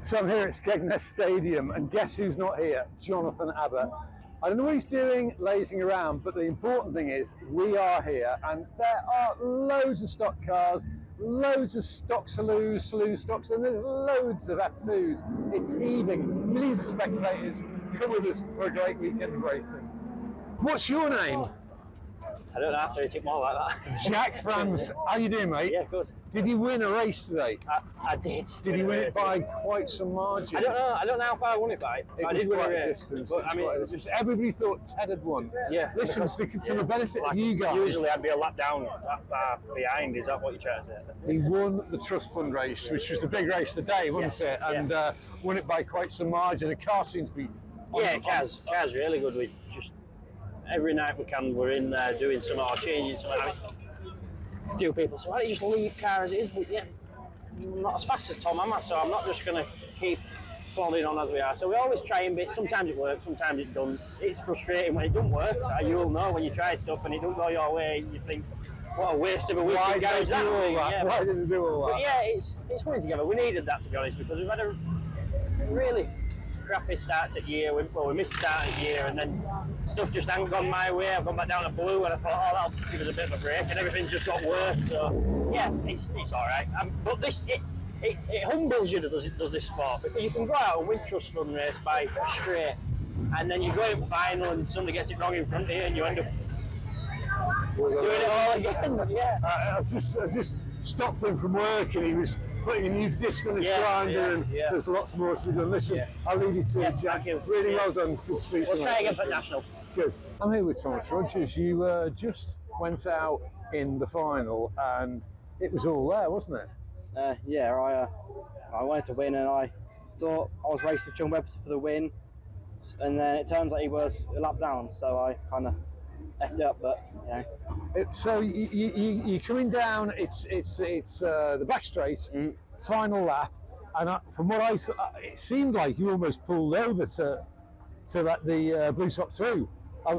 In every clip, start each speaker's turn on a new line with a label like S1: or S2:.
S1: So I'm here at Skegness Stadium, and guess who's not here? Jonathan Abbott. I don't know what he's doing, lazing around, but the important thing is we are here, and there are loads of stock cars, loads of stock slew stocks, and there's loads of F2s. It's heaving. Millions of spectators. Come with us for a great weekend of racing. What's your name?
S2: I don't know after he took more like that.
S1: Jack Franz. How you doing, mate?
S2: Yeah, good.
S1: Did you win a race today?
S2: I did.
S1: Did you win it by quite some margin?
S2: I don't know how far I won it by. I did win a race.
S1: Distance.
S2: But, I mean,
S1: just everybody thought Ted had won.
S2: Yeah.
S1: Listen, for the benefit of you guys.
S2: Usually I'd be a lap down, that far behind. Is that what you're trying to say?
S1: He won the Trust Fund race, which was the big race today, wasn't it? And won it by quite some margin. The car seems to be.
S2: Car's really good. We just every night we're in there doing some or changing something. A few people say, why don't you just leave car as it is? But yeah, I'm not as fast as Tom, am I? So I'm not just going to keep plodding on as we are. So we always try and bit. Sometimes it works, sometimes it doesn't. It's frustrating when it doesn't work. You'll know when you try stuff and it doesn't go your way. You think, what a waste of a week in garage that.
S1: Why didn't you do all that?
S2: But yeah, it's coming together. We needed that, to be honest, because we've had a really crappy start to year. We missed start of year, and then stuff just hadn't gone my way. I've gone back down to blue, and I thought, oh, that'll give us a bit of a break, and everything's just got worse. So yeah, it's all right. But this it humbles you, does this sport, because you can go out and win Trust Fund race by straight, and then you go in final and somebody gets it wrong in front of you, and you end up doing it all again. Yeah.
S1: I've just stopped him from work, and he was putting a new disc on the grinder, and there's lots more to be done. Listen, I'll leave you to it, Jack. Really well done. Good speech.
S2: We'll try again for National.
S1: Good. I'm here with Thomas Rogers. You just went out in the final, and it was all there, wasn't it?
S3: I wanted to win, and I thought I was racing with John Webster for the win, and then it turns out he was a lap down, so I kind of effed it up, but you know.
S1: So you're coming down. It's the back straight, final lap, and from what I saw, it seemed like you almost pulled over to let the blue top through.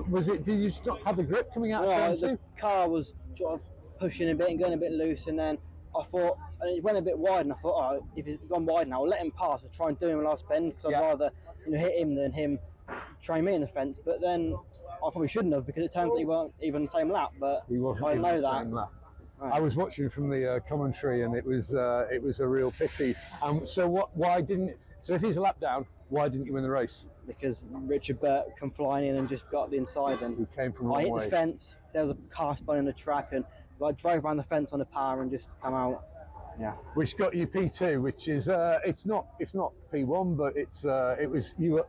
S1: Was it? Did you not have the grip coming out of turn two?
S3: The car was sort of pushing a bit and going a bit loose, and then I thought, and it went a bit wide, and I thought, oh, if it's gone wide now, I'll let him pass and try and do him last bend, because I'd rather hit him than him try me in the fence. But then I probably shouldn't have, because it turns out he weren't even the same lap. But
S1: he wasn't even the same lap. Right. I was watching from the commentary, and it was a real pity. So if he's a lap down, why didn't you win the race?
S3: Because Richard Burt come flying in and just got the inside, and
S1: he came from a long
S3: way.
S1: I hit
S3: the fence. There was a car spun in the track, and I drove around the fence on the power and just come out. Yeah.
S1: Which got you P2, which is it's not P1, but it was you were.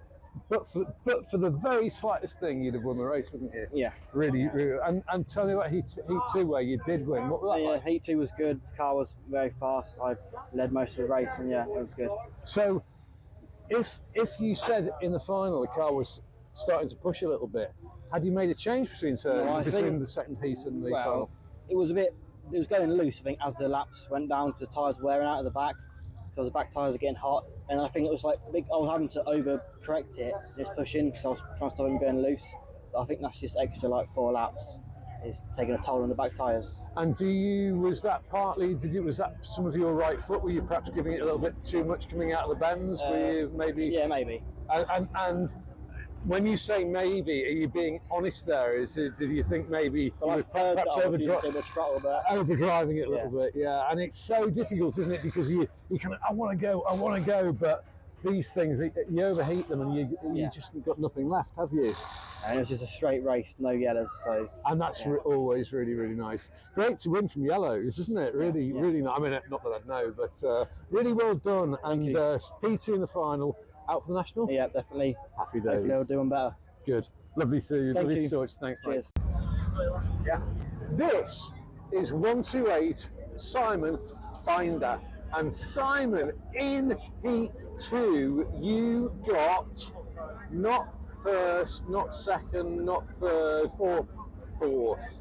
S1: But for the very slightest thing, you'd have won the race, wouldn't you?
S3: Yeah.
S1: Really. And tell me about Heat 2, where you did win. What was that like?
S3: Heat 2 was good. The car was very fast. I led most of the race, and yeah, it was good.
S1: So, if you said in the final the car was starting to push a little bit, had you made a change between the second heat and the final?
S3: It was going loose, I think, as the laps went down, because the tyres were wearing out of the back, because the back tyres are getting hot, and I think it was like I was having to over-correct it, just pushing, because I was trying to stop them going loose. But I think that's just extra, like 4 laps. It's taking a toll on the back tyres.
S1: And was that some of your right foot? Were you perhaps giving it a little bit too much coming out of the bends? Were you maybe?
S3: Yeah, maybe.
S1: And when you say maybe, are you being honest there? Did you think maybe perhaps overdriving it a little bit? Yeah, and it's so difficult, isn't it? Because you kind of, I want to go, but these things, you overheat them, and you just got nothing left, have you?
S3: And it was just a straight race, no yellows. So.
S1: And that's always really, really nice. Great to win from yellows, isn't it? Really, really nice. I mean, not that I know, but really well done. And P2 in the final. Out for the national?
S3: Yeah, definitely.
S1: Happy days.
S3: Hopefully they'll do them better.
S1: Good. Lovely to talk. Thanks,
S3: cheers.
S1: Mate. Yeah. This is 128 Simon Binder. And Simon, in Heat 2, you got not first, not second, not third, fourth.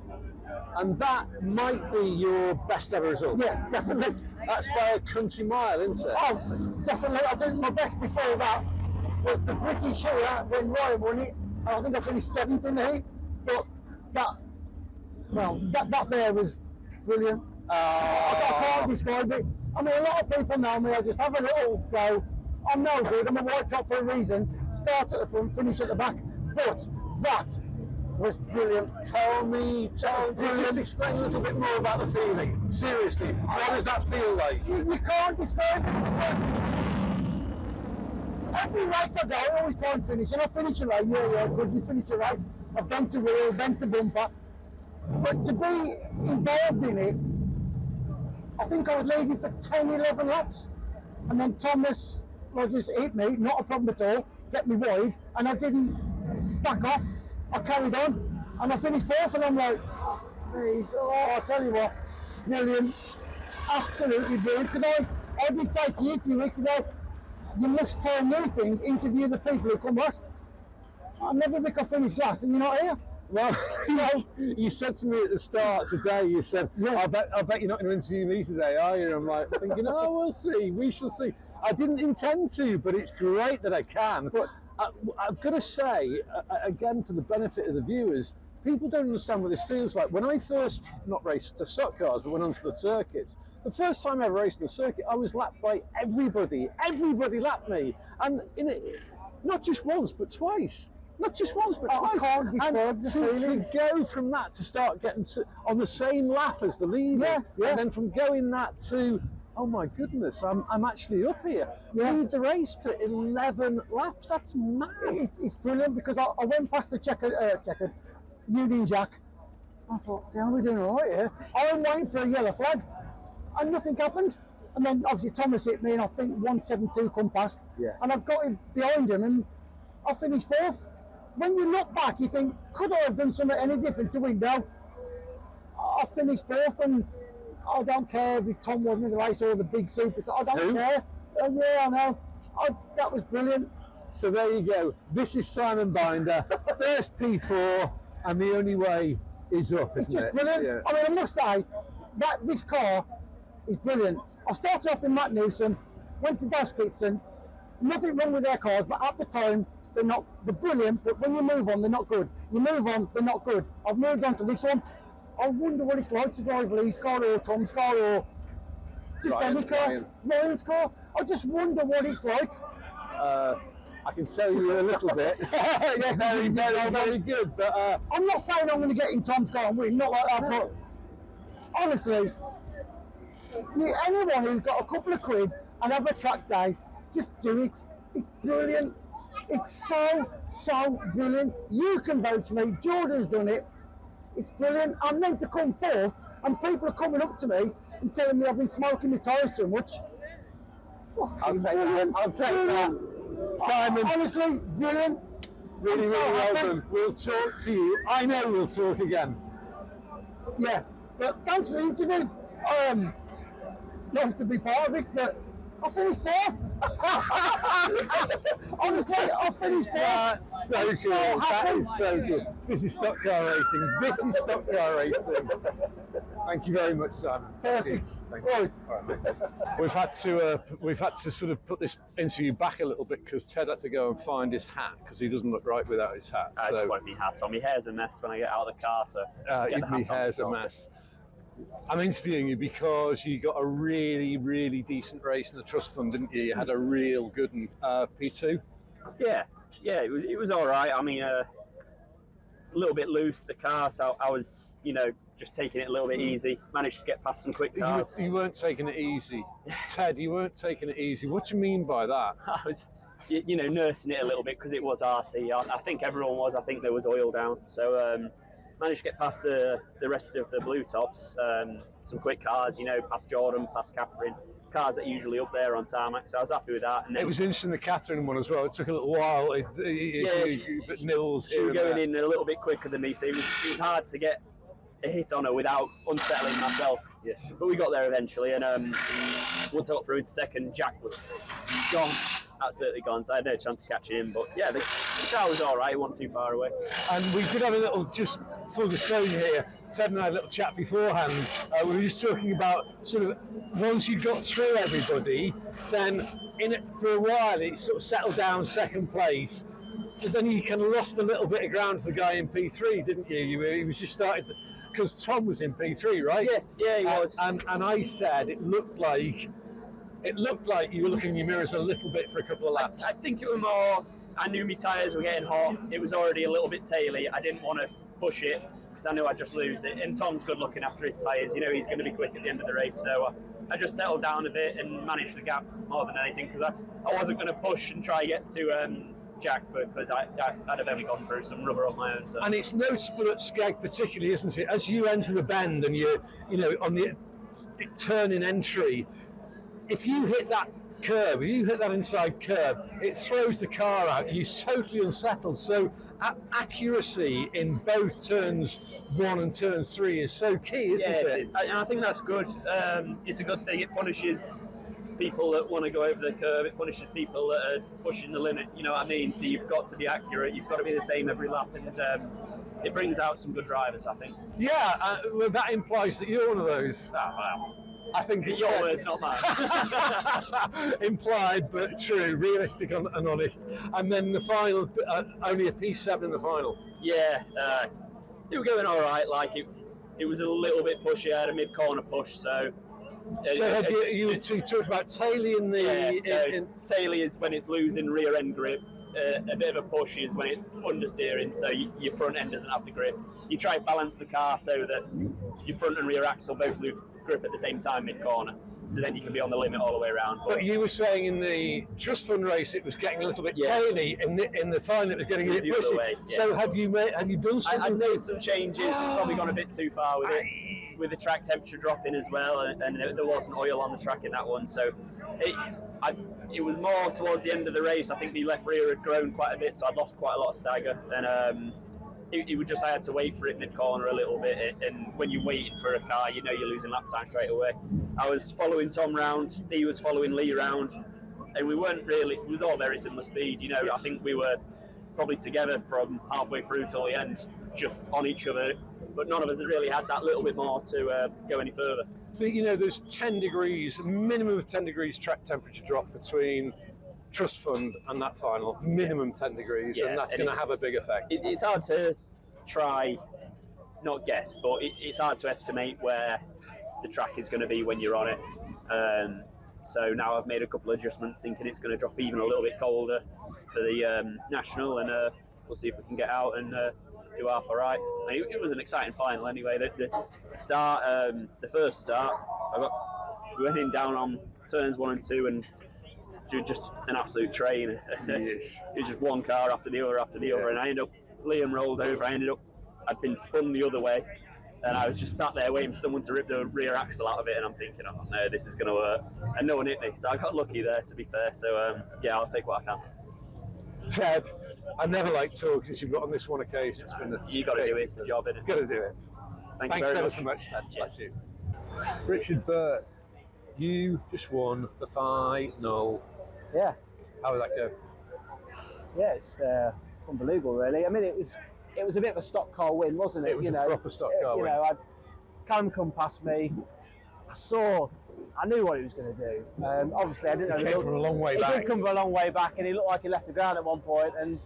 S1: And that might be your best ever result.
S4: Yeah, definitely.
S1: That's by a country mile, isn't it?
S4: Oh, definitely. I think my best before that was the British here when Ryan won it. And I think I finished 7th in the heat. But that there was brilliant. I can't describe it. I mean, a lot of people know me. I just have a little go. I'm no good. I'm a white top for a reason. Start at the front, finish at the back. But that was brilliant.
S1: Tell me, just explain a little bit more about the feeling. Seriously, what does that feel like?
S4: You can't describe it. Every race I go, I always try and finish, and I finish a race. Yeah, good. You finish a race. I've bent a wheel, bent a bumper, but to be involved in it, I think I was leading for 10, 11 laps, and then Thomas Rogers hit me, not a problem at all, kept me wide, and I didn't back off. I carried on, and I finished fourth, and I'm like, oh, I tell you what, brilliant, absolutely brilliant. Because I did say to you a few weeks ago, you must try a new thing, interview the people who come last. I never think I finished last, and you're not here.
S1: Well, you said to me at the start today, you said,
S4: Yeah.
S1: I bet you're not going to interview me today, are you? I'm like thinking, oh, we'll see, we shall see. I didn't intend to, but it's great that I can. But I've got to say, again, for the benefit of the viewers, people don't understand what this feels like. When I first, not raced the stock cars, but went onto the circuits, the first time I ever raced the circuit, I was lapped by everybody. Everybody lapped me. And in it, not just once, but twice. Not just once, but twice.
S4: I can't describe the feeling.
S1: To go from that to start getting on the same lap as the leader,
S4: Yeah.
S1: and then from going that to, oh my goodness, I'm actually up here.
S4: Yeah.
S1: Lead the race for 11 laps. That's mad.
S4: It's brilliant, because I went past the checkered Union Jack. I thought, yeah, we're doing all right here. I'm waiting for a yellow flag, and nothing happened. And then obviously Thomas hit me, and I think 172 come past.
S1: Yeah.
S4: And I've got him behind him, and I finished fourth. When you look back, you think, could I have done something any different to win? No. I finished fourth, and I don't care if Tom wasn't in the race or the big superstar. I don't
S1: Who?
S4: care. Yeah, I know. That was brilliant.
S1: So there you go. This is Simon Binder, first P4, and the only way is up,
S4: It's
S1: isn't
S4: just
S1: it?
S4: brilliant.
S1: Yeah.
S4: I mean, I must say that this car is brilliant. I started off in Matt Newsom, went to Das Kitson. Nothing wrong with their cars, but at the time they're brilliant. But when you move on, they're not good. You move on, they're not good. I've moved on to this one. I wonder what it's like to drive Lee's car or Tom's car or just any car, Ryan's car. I just wonder what it's like.
S1: I can tell you a little bit. Yeah, very good. But
S4: I'm not saying I'm going to get in Tom's car and win, not like that, but honestly, anyone who's got a couple of quid and have a track day, just do it. It's brilliant. It's so brilliant. You can vouch for me. Jordan's done it. It's brilliant. I'm meant to come fourth, and people are coming up to me and telling me I've been smoking my tyres too much.
S1: I'll take that. I'll take that. Simon,
S4: honestly, brilliant.
S1: really well done. We'll talk to you. I know we'll talk again.
S4: Yeah, but thanks for the interview. It's nice to be part of it, but I finished fourth. Honestly, I finished fourth.
S1: That's so
S4: I'm
S1: good.
S4: so
S1: That
S4: happy.
S1: is so good. This is stock car racing. This is stock car racing. Thank you very much, Simon.
S4: Perfect.
S1: Thank you.
S4: Right.
S1: All right, mate. We've had to sort of put this interview back a little bit because Ted had to go and find his hat because he doesn't look right without his hat.
S2: I just won't be hat on. My hair's a mess when I get out of the car, so get the hat
S1: my
S2: on.
S1: hair's a mess. I'm interviewing you because you got a really, really decent race in the Trust Fund, didn't you? You had a real good one, P2.
S2: Yeah, it was all right. I mean, a little bit loose the car, so I was, just taking it a little bit easy. Managed to get past some quick cars.
S1: You weren't taking it easy, Ted. You weren't taking it easy. What do you mean by that?
S2: I was, nursing it a little bit because it was RC. I think everyone was. I think there was oil down, so. Managed to get past the rest of the blue tops, some quick cars, past Jordan, past Catherine, cars that are usually up there on tarmac, so I was happy with that. And then,
S1: It was interesting, the Catherine one as well. It took a little while. But Nils
S2: she was going in a little bit quicker than me, so it was hard to get a hit on her without unsettling myself.
S1: Yes.
S2: But we got there eventually, and once I got through into second, Jack was gone. Absolutely gone, so I had no chance of catching him. But yeah, the car was all right, it wasn't too far away.
S1: And we did have a little, just full disclosure here, Ted and I had a little chat beforehand. We were just talking about sort of once you got through everybody, then in it for a while it sort of settled down second place. But then you kind of lost a little bit of ground for the guy in P3, didn't you? He was just starting to, because Tom was in P3, right?
S2: Yes, yeah, he was.
S1: And I said it looked like it looked like you were looking in your mirrors a little bit for a couple of laps.
S2: I think it was more, I knew my tyres were getting hot. It was already a little bit taily. I didn't want to push it because I knew I'd just lose it. And Tom's good looking after his tyres. You know he's going to be quick at the end of the race. So I just settled down a bit and managed the gap more than anything because I wasn't going to push and try to get to Jack because I'd have only gone through some rubber on my own. So.
S1: And it's noticeable at Skeg particularly, isn't it? As you enter the bend and you know, on the turning entry, if you hit that curb, if you hit that inside curb, it throws the car out. You're totally unsettled. So accuracy in both turns 1 and turn 3 is so key, isn't it?
S2: Yeah, it is. And I think that's good. It's a good thing. It punishes people that want to go over the curb. It punishes people that are pushing the limit. You know what I mean? So you've got to be accurate. You've got to be the same every lap, and it brings out some good drivers, I think.
S1: Yeah, well, that implies that you're one of those.
S2: Wow.
S1: I think it's
S2: your words, not mine.
S1: Implied, but true, realistic and honest. And then the final, only a P7 in the final.
S2: Yeah, it was going all right. Like it was a little bit pushy. I had a mid-corner push, so.
S1: So you talked about taily in the.
S2: Yeah, so taily is when it's losing rear end grip. A bit of a push is when it's understeering, so your front end doesn't have the grip. You try to balance the car so that your front and rear axle both lose grip at the same time mid-corner, so then you can be on the limit all the way around.
S1: But you were saying in the Trust Fund race it was getting a little bit taily, in the final it was getting a bit pushy.
S2: Way, yeah.
S1: So have you done something?
S2: I've made some changes, probably gone a bit too far with it, with the track temperature dropping as well, and there wasn't oil on the track in that one, so it was more towards the end of the race. I think the left rear had grown quite a bit, so I'd lost quite a lot of stagger, and it was just I had to wait for it mid-corner a little bit, and when you're waiting for a car, you know you're losing lap time straight away. I was following Tom round, he was following Lee round, and we weren't really, it was all very similar speed, you know. Yes. I think we were probably together from halfway through till the end, just on each other, but none of us had really had that little bit more to go any further.
S1: But you know, there's 10 degrees, minimum of 10 degrees track temperature drop between Trust Fund and that final, minimum 10 degrees, and that's going to have a big effect.
S2: It's hard to try, not guess, but it's hard to estimate where the track is going to be when you're on it. So now I've made a couple of adjustments, thinking it's going to drop even a little bit colder for the National, and we'll see if we can get out and do half all right. I mean, it was an exciting final anyway. The start, the first start, we went in down on turns 1 and 2, and it was just an absolute train.
S1: Yes.
S2: It was just one car after the other, and I ended up, Liam rolled over, I'd been spun the other way, and I was just sat there waiting for someone to rip the rear axle out of it, and I'm thinking, oh no, this is going to work, and no one hit me, so I got lucky there, to be fair. So yeah, I'll take what I can.
S1: Ted, I never like talking, as you've got on this one occasion. It's been
S2: you got to do it, it's the job, isn't it?
S1: Got to do it.
S2: Thanks
S1: very
S2: ever
S1: so much, Ted. Bless you. Richard Burt, you just won the final.
S3: Yeah.
S1: How did that go?
S3: Yeah, it's unbelievable, really. I mean, it was a bit of a stock car win, wasn't it?
S1: It was a proper stock car win.
S3: Callum come past me. I knew what he was going to do. Obviously, I didn't know.
S1: He came from a long way back.
S3: He did come from a long way back, and he looked like he left the ground at one point, and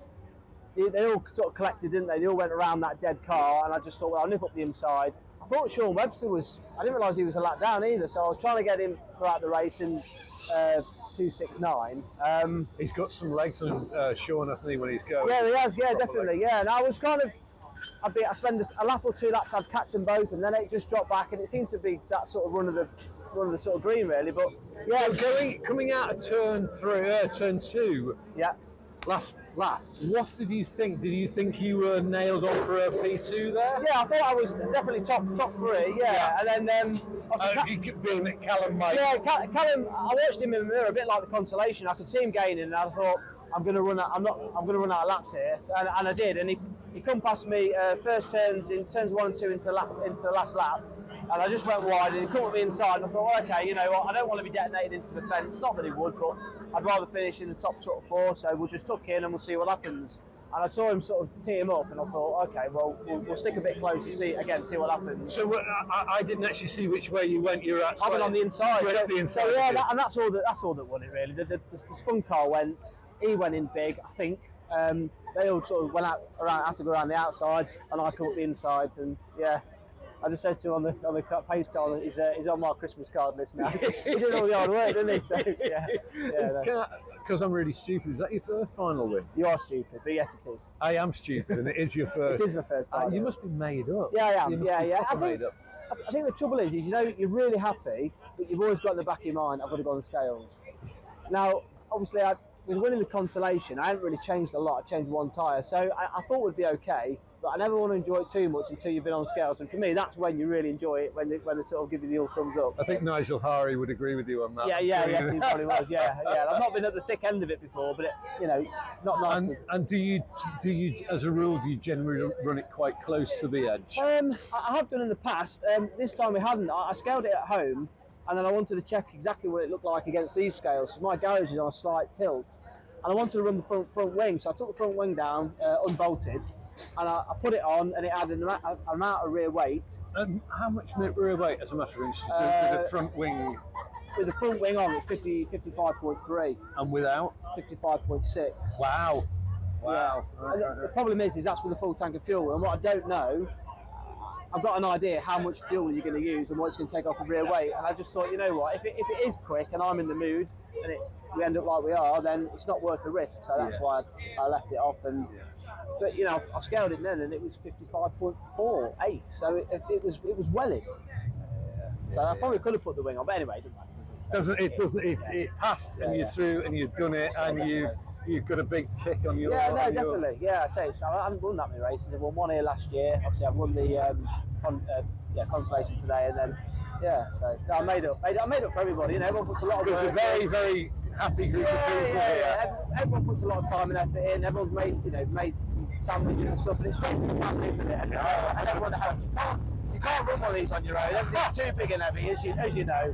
S3: they all sort of collected, didn't they? They all went around that dead car, and I just thought, well, I'll nip up the inside. I thought Sean Webster I didn't realise he was a lap down either, so I was trying to get him throughout the race in 269.
S1: He's got some legs on Sean, hasn't he, when he's going?
S3: Yeah, he has, yeah, definitely, yeah. And I was kind of, I spend a lap or 2 laps, I'd catch them both, and then it just dropped back, and it seemed to be that sort of run of the sort of green, really. But yeah,
S1: so coming out of turn 2,
S3: yeah,
S1: last lap, what did you think? Did you think you were nailed on for a P2 there?
S3: Yeah, I thought I was definitely top 3, yeah. And then
S1: you kept being at Callum, mate.
S3: Yeah, Callum, I watched him in the mirror a bit like the consolation. I could see him gaining, and I thought, I'm going to run out of laps here, and I did. And he come past me first turns 1 and 2 into the last lap, and I just went wide, and he caught me inside, and I thought, well, okay, you know what, I don't want to be detonated into the fence. Not that he would, but I'd rather finish in the top sort of 4, so we'll just tuck in and we'll see what happens. And I saw him sort of tee him up, and I thought, okay, well, we'll stick a bit close to see what happens.
S1: So I didn't actually see which way you went. You were at.
S3: I went on the inside.
S1: The inside.
S3: So yeah, that's all that won it really. The spun car went. He went in big, I think. They all sort of went out around, had to go around the outside, and I come up the inside, and yeah. I just said to him on the pace card, he's on my Christmas card list now. He did all the hard work, didn't he? So, yeah.
S1: Because I'm really stupid. Is that your first final win?
S3: You are stupid, but yes, it is.
S1: I am stupid, and it is your first.
S3: It is my first final.
S1: You must be made up.
S3: Yeah, I am.
S1: You must be proper made up.
S3: I think the trouble is, you know, you're really happy, but you've always got in the back of your mind, I've got to go on the scales. Now, obviously, with winning the consolation, I haven't really changed a lot. I changed one tyre, so I thought it would be okay, but I never want to enjoy it too much until you've been on scales. And for me, that's when you really enjoy it, when they sort of give you the all thumbs up.
S1: I think Nigel Hari would agree with you on that.
S3: Yes, he probably was. Yeah. I've not been at the thick end of it before, but it's not nice.
S1: And do you, as a rule, do you generally run it quite close to the edge?
S3: I have done in the past. This time we hadn't. I scaled it at home, and then I wanted to check exactly what it looked like against these scales. So my garage is on a slight tilt, and I wanted to run the front wing. So I took the front wing down, unbolted, and I put it on, and it had an amount of rear weight.
S1: How much rear weight, as a matter of interest, with the front wing?
S3: With the front wing on, it's 55.3.
S1: And without?
S3: 55.6.
S1: Wow.
S3: Yeah. The problem is that's with a full tank of fuel, and what I don't know, I've got an idea how much fuel you're going to use and what it's going to take off the rear weight, and I just thought, you know what, if it is quick and I'm in the mood and we end up like we are, then it's not worth the risk. So that's why I left it off. But you know, I scaled it then, and it was 55.48, so it was well in. So I probably could have put the wing on, but anyway, it doesn't matter.
S1: It passed, and you're through, and you've done it, and you've got a big tick on your.
S3: Yeah, no, definitely. Yeah, I say so. I haven't won that many races. I won one here last year. Obviously, I've won the consolation today, and then so I made up for everybody. You know, everyone puts a lot of.
S1: It was a very, very happy group of people here.
S3: Everyone puts a lot of time and effort in. Everyone's made some sandwiches and stuff, and it's great for the family, isn't it? And everyone helps. You can't run one of these on your own. Everything's too big and heavy, as you know.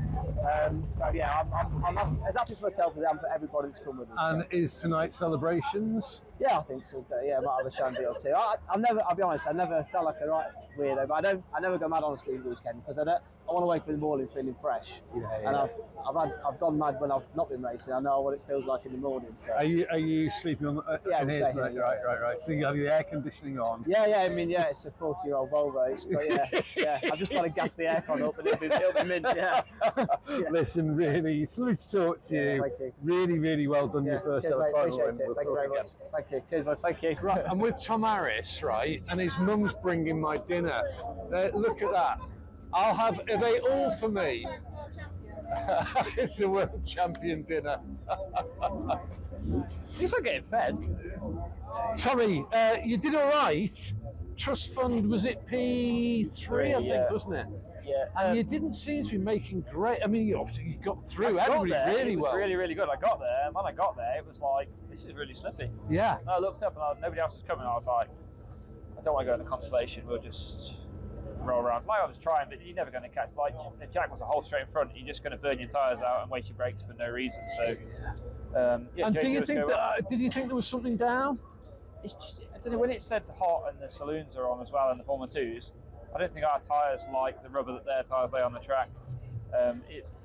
S3: So yeah, I'm as happy as myself as I am for everybody that's come with us.
S1: And is tonight celebrations?
S3: Yeah, I think so. Yeah, I might have a shandy or two. I'll be honest, I never felt like a right weirdo, but I never go mad on a speed weekend because I want to wake up in the morning feeling fresh. And I've gone mad when I've not been racing. I know what it feels like in the morning. So.
S1: Are you sleeping on in here tonight? Right. So you have the air conditioning on.
S3: Yeah. I mean, it's a 40-year-old Volvo. Yeah. I've just got to gas the aircon up, and it'll be mint. Yeah.
S1: Listen, really, it's lovely to talk to you.
S3: Thank you.
S1: Really, really well done. Your first ever final win.
S3: Thank you very much. Thank you. Cheers, mate. Thank you.
S1: Right, I'm with Tom Harris, right, and his mum's bringing my dinner. Look at that. Are they all for me? It's a world champion dinner.
S5: He's not getting fed.
S1: Tommy, you did all right. Trust fund, was it P3, I think, wasn't it?
S5: Yeah.
S1: And you didn't seem to be making great. I mean, obviously you got through
S5: Really
S1: well.
S5: It was really, really good. I got there, and when I got there, it was like, this is really slippy.
S1: Yeah.
S5: And I looked up, and nobody else was coming. I was like, I don't want to go in the consolation. We'll just roll around. Like I was trying, but you're never going to catch. Like the Jack was a hole straight in front. You're just going to burn your tyres out and waste your brakes for no reason. So,
S1: and did you think there was something down?
S5: It's just, I don't know, when it said hot and the saloons are on as well in the Formula 2s, I don't think our tyres like the rubber that their tyres lay on the track.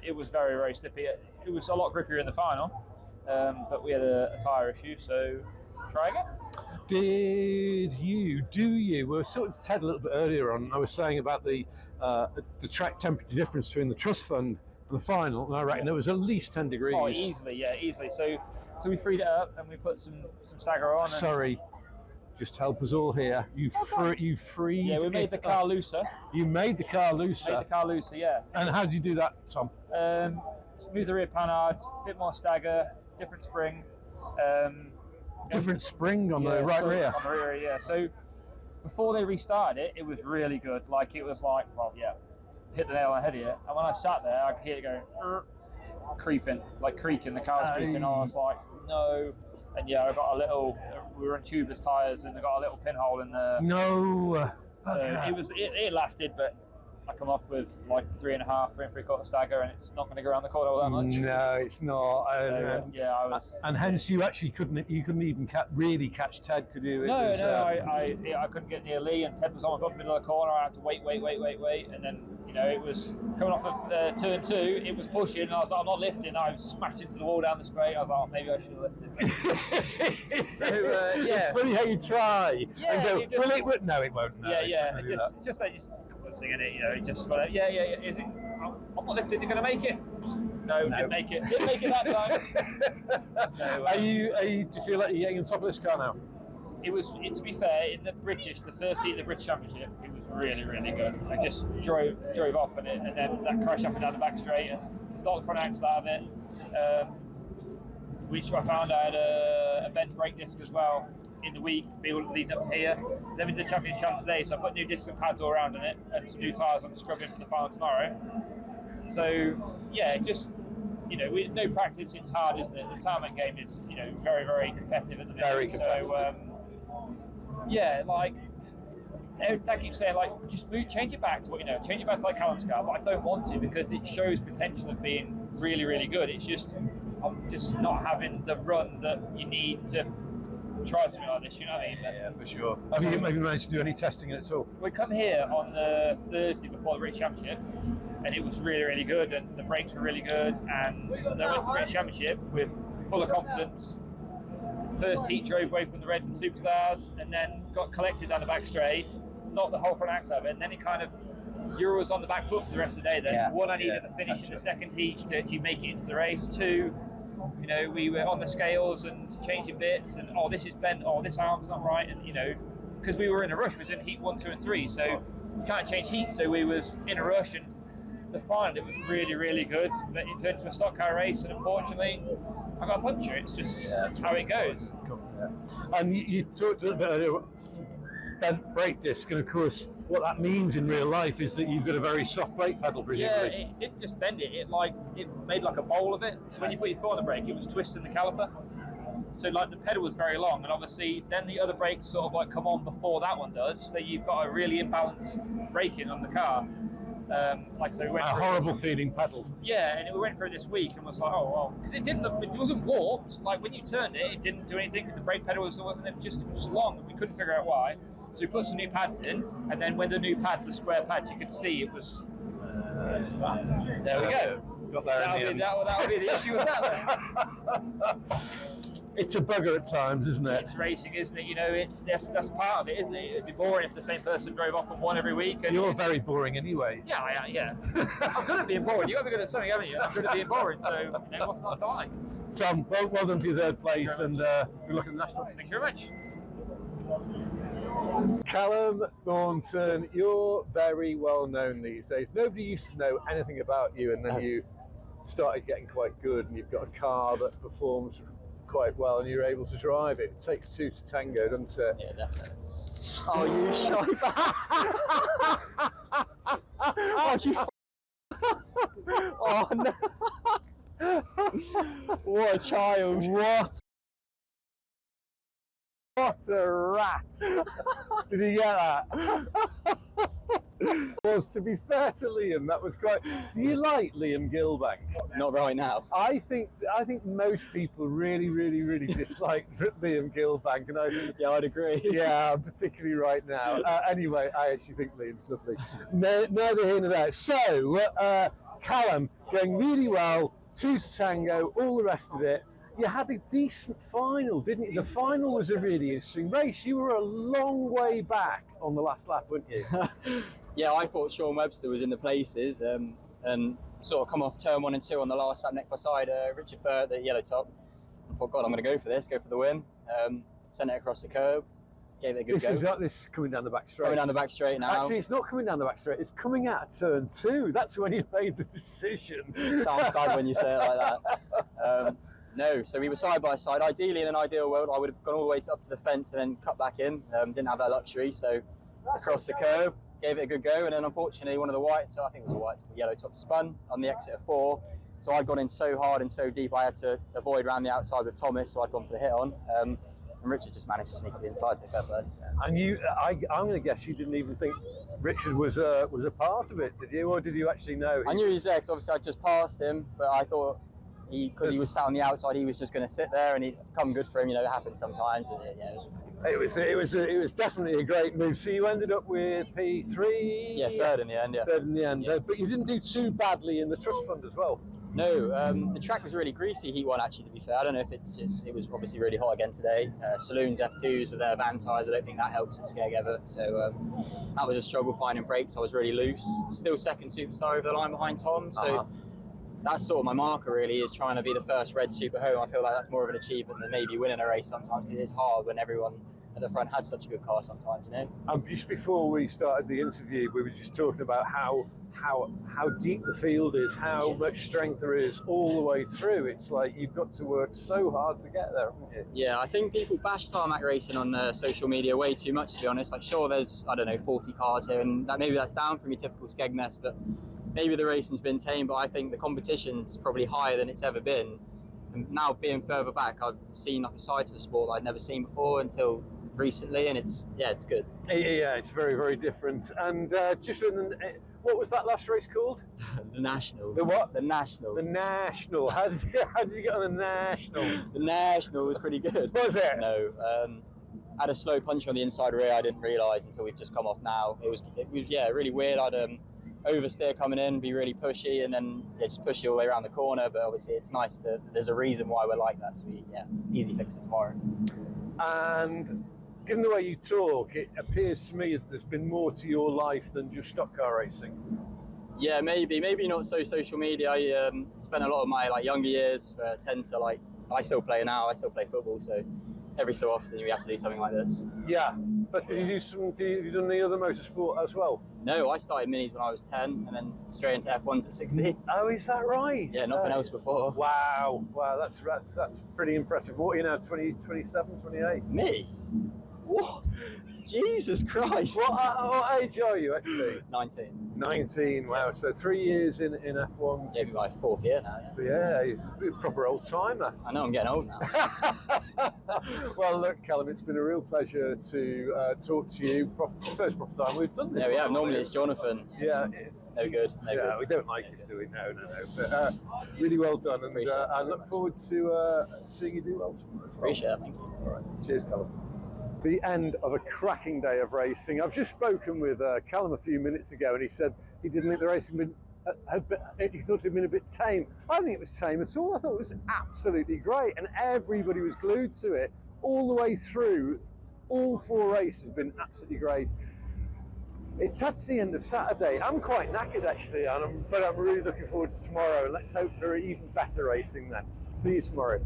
S5: It was very, very slippy. It was a lot grippier in the final, but we had a tyre issue, so try again.
S1: Do you? We were talking to Ted a little bit earlier on. I was saying about the track temperature difference between the trust fund and the final, and I reckon it was at least 10 degrees.
S5: Oh, easily. So we freed it up and we put some stagger on.
S1: Sorry, just help us all here. You freed.
S5: Yeah, we made the car looser.
S1: You made the car looser.
S5: Made the car looser, yeah.
S1: And how did you do that, Tom?
S5: Move the rear panhard, a bit more stagger, different spring.
S1: Different spring on the right rear.
S5: On the rear, yeah. So before they restarted it was really good. Like it was like, well, yeah, hit the nail on the head here. And when I sat there, I could hear it going creeping, like creaking. The car's creeping. I was like, no. And yeah, I got a little. We were on tubeless tyres, and I got a little pinhole in the.
S1: No.
S5: So it lasted, but I come off with like 3.5, 3.75 stagger, and it's not going to go around the corner all that much.
S1: No, it's not.
S5: So, yeah, I was.
S1: And hence, you actually couldn't even really catch Ted, could you?
S5: I couldn't get near Lee, and Ted was on the middle of the corner. I had to wait, and then it was coming off of turn 2. It was pushing, and I was like, I'm not lifting. I smashed into the wall down the straight. I was like, oh, maybe I should have lifted. So yeah,
S1: it's funny how you try and go.
S5: Well,
S1: it won't. No, it won't. No,
S5: yeah. It's just that. balancing in it. You know, just like, yeah. Is it? I'm not lifting. You're going to make it. No, didn't make it. Didn't make it that time. So,
S1: do you feel like you're getting on top of this car now?
S5: To be fair, in the first heat of the British Championship, it was really, really good. I just drove off in it, and then that crash up and down the back straight, and knocked the front axle out of it. Which I found I had a bent brake disc as well in the week, leading up to here. Then we did the championship today, so I put new discs and pads all around in it, and some new tyres I'm scrubbing for the final tomorrow. So yeah, just, you know, with no practice, it's hard, isn't it? The tarmac game is, you know, very, very competitive at the minute.
S1: Very competitive.
S5: So yeah, like I keep saying, like, just change it back to what, you know, change it back to like Callum's car, but I don't want to, because it shows potential of being really, really good. It's just, I'm just not having the run that you need to try something like this, you know what I mean?
S1: Yeah, for sure. Have you managed to do any testing in it at all?
S5: We come here on the Thursday before the British Championship, and it was really, really good, and the brakes were really good, and then went to the British Championship with full of confidence. First heat drove away from the Reds and Superstars, and then got collected down the back straight, knocked the whole front axle of it, and then it kind of, Euro was on the back foot for the rest of the day then.
S3: Yeah.
S5: One, I needed the finish in the second heat to actually make it into the race. Two, you know, we were on the scales and changing bits, and this is bent, this arm's not right, and you know, because we were in a rush, we was in heat 1, 2 and 3, so you can't change heat, so we was in a rush, and the final, it was really, really good, but it turned to a stock car race, and unfortunately I got a puncture. It's just that's how it goes.
S1: And you talked a little bit earlier, bent brake disc, and of course what that means in real life is that you've got a very soft brake pedal, presumably.
S5: Yeah, it didn't just bend it, it made like a bowl of it. So when you put your foot on the brake, it was twisting the caliper. So like the pedal was very long, and obviously then the other brakes sort of like come on before that one does. So you've got a really imbalanced braking on the car. Like so, we went
S1: a horrible feeling pedal.
S5: Yeah, and we went through this week and was like, oh well, because it wasn't warped. Like when you turned it, it didn't do anything. The brake pedal was just long, and we couldn't figure out why. So we put some new pads in, and then when the new pads, the square pads, you could see it was. There we go.
S1: Got there in the end.
S5: That'll be the issue with that then.
S1: It's a bugger at times, isn't it?
S5: It's racing, isn't it? You know, that's part of it, isn't it? It'd be boring if the same person drove off on one every week. And
S1: you're very boring anyway.
S5: Yeah. I'm good at being boring. You've got to be good at something, haven't you? I'm good at being boring, so you know, what's not to like?
S1: Tom, well done for your third place, and good luck in the national.
S5: Thank you very much.
S1: Callum Thornton, you're very well known these days. Nobody used to know anything about you, and then you started getting quite good, and you've got a car that performs quite well, and you're able to drive it. It takes two to tango, doesn't it?
S3: Yeah, definitely. Oh, you shite. Oh, no. What a child.
S1: What a rat! Did you get that? Well, to be fair to Liam, that was quite. Do you like Liam Gilbank?
S3: Not right now.
S1: I think most people really, really, really dislike Liam Gilbank, and I think,
S3: yeah, I'd agree.
S1: Yeah, particularly right now. Anyway, I actually think Liam's lovely. Neither here nor there. So, Callum going really well, 2 to tango, all the rest of it. You had a decent final, didn't you? The final was a really interesting race. You were a long way back on the last lap, weren't you?
S3: Yeah, I thought Sean Webster was in the places, and sort of come off turn 1 and 2 on the last lap neck beside Richard Burt, the yellow top. I thought, God, I'm going to go for this, go for the win. Sent it across the curb, gave it a good go.
S1: This coming down the back straight.
S3: Coming down the back straight now.
S1: Actually, it's not coming down the back straight, it's coming out of turn 2. That's when you made the decision.
S3: Sounds bad when you say it like that. No, so we were side by side. Ideally, in an ideal world, I would have gone all the way up to the fence and then cut back in. Didn't have that luxury, so across the curb, gave it a good go, and then unfortunately one of the whites, I think it was a white yellow top, spun on the exit of 4. So I'd gone in so hard and so deep, I had to avoid around the outside with Thomas, so I'd gone for the hit on. And Richard just managed to sneak up the inside, so fair play. And
S1: I'm going to guess you didn't even think Richard was a part of it, did you? Or did you actually know?
S3: I knew he was there, because obviously I just passed him, but I thought, because he was sat on the outside, he was just going to sit there, and it's come good for him. You know, it happens sometimes. And
S1: it was definitely a great move. So you ended up with P3.
S3: Yeah, third in the end. Yeah.
S1: Third in the end.
S3: Yeah.
S1: But you didn't do too badly in the trust fund as well.
S6: No, the track was really greasy heat one actually, to be fair. I don't know if it's just, it was obviously really hot again today. Saloons F2s with their van tyres, I don't think that helps at Skeg ever. So that was a struggle finding brakes. I was really loose. Still second superstar over the line behind Tom. So that's sort of my marker really, is trying to be the first red super home. I feel like that's more of an achievement than maybe winning a race sometimes, because it's hard when everyone at the front has such a good car sometimes, you know?
S1: Just before we started the interview, we were just talking about how deep the field is, how much strength there is all the way through. It's like you've got to work so hard to get there, haven't you?
S6: Yeah, I think people bash tarmac racing on social media way too much, to be honest. Like, sure, there's, I don't know, 40 cars here, and maybe that's down from your typical Skegness, but maybe the racing's been tame, but I think the competition's probably higher than it's ever been. And now being further back, I've seen like a side to the sport that I'd never seen before until recently, and it's good.
S1: Yeah, it's very, very different. And what was that last race called?
S6: The National.
S1: The what?
S6: The National.
S1: The National. How did you get on the National?
S6: The National was pretty good.
S1: Was it?
S6: No. Had a slow punch on the inside rear. I didn't realise until we've just come off now. It was yeah, really weird. I'd oversteer coming in, be really pushy, and then just push you all the way around the corner. But obviously, it's nice to. There's a reason why we're like that. So easy fix for tomorrow.
S1: And given the way you talk, it appears to me that there's been more to your life than just stock car racing.
S6: Yeah, maybe not so social media. I spent a lot of my younger years tend to I still play now. I still play football, so every so often you have to do something like this.
S1: Yeah, but did you done any other motorsport as well?
S6: No, I started minis when I was 10, and then straight into F1s at 16.
S1: Oh, is that right?
S6: Yeah, nothing else before.
S1: Wow, that's pretty impressive. What are you now, 20, 27, 28?
S6: Me? What? Jesus Christ.
S1: What age are you actually?
S6: 19.
S1: 19, wow. So 3 years in F1.
S6: Maybe my 4th year now,
S1: yeah. Yeah, you're a proper old timer.
S6: I know, I'm getting old now.
S1: Well, look, Callum, it's been a real pleasure to talk to you. First proper time we've done this.
S6: Yeah, we have. Normally it's Jonathan.
S1: Yeah.
S6: No good.
S1: We don't like it, do we? No. But really well done, and I look forward to seeing you do well tomorrow.
S6: Appreciate it, thank you.
S1: All right, cheers, Callum. The end of a cracking day of racing. I've just spoken with Callum a few minutes ago, and he said he didn't think the racing he thought it had been a bit tame. I don't think it was tame at all. I thought it was absolutely great, and everybody was glued to it all the way through. All 4 races have been absolutely great. That's the end of Saturday. I'm quite knackered actually, but I'm really looking forward to tomorrow. Let's hope for even better racing then. See you tomorrow.